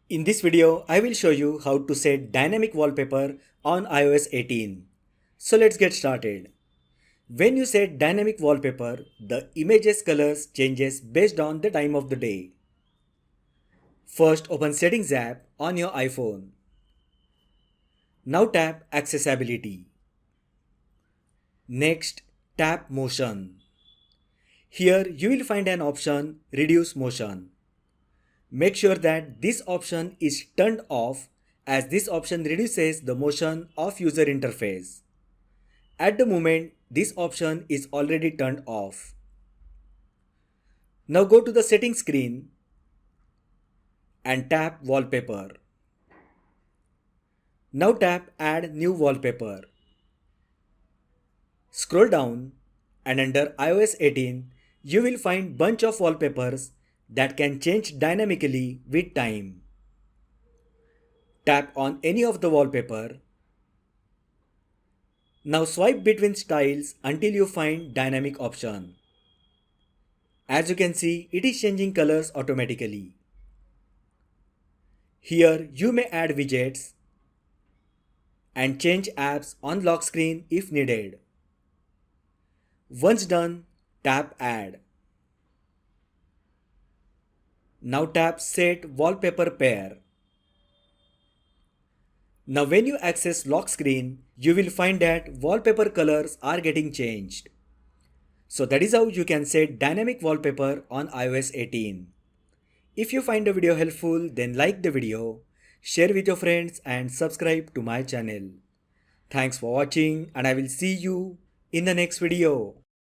In this video, I will show you how to set dynamic wallpaper on iOS 18. So let's get started. When you set dynamic wallpaper, the image's colors changes based on the time of the day. First, open Settings app on your iPhone. Now tap Accessibility. Next, tap Motion. Here you will find an option Reduce Motion. Make sure that this option is turned off as this option reduces the motion of user interface. At the moment, this option is already turned off. Now go to the settings screen and tap Wallpaper. Now tap Add New Wallpaper. Scroll down and under iOS 18, you will find bunch of wallpapers that can change dynamically with time. Tap on any of the wallpaper. Now swipe between styles until you find dynamic option. As you can see, it is changing colors automatically. Here you may add widgets and change apps on lock screen if needed. Once done, tap Add. Now tap Set Wallpaper Pair. Now when you access lock screen, you will find that wallpaper colors are getting changed. So that is how you can set dynamic wallpaper on iOS 18. If you find the video helpful, then like the video, share with your friends and subscribe to my channel. Thanks for watching and I will see you in the next video.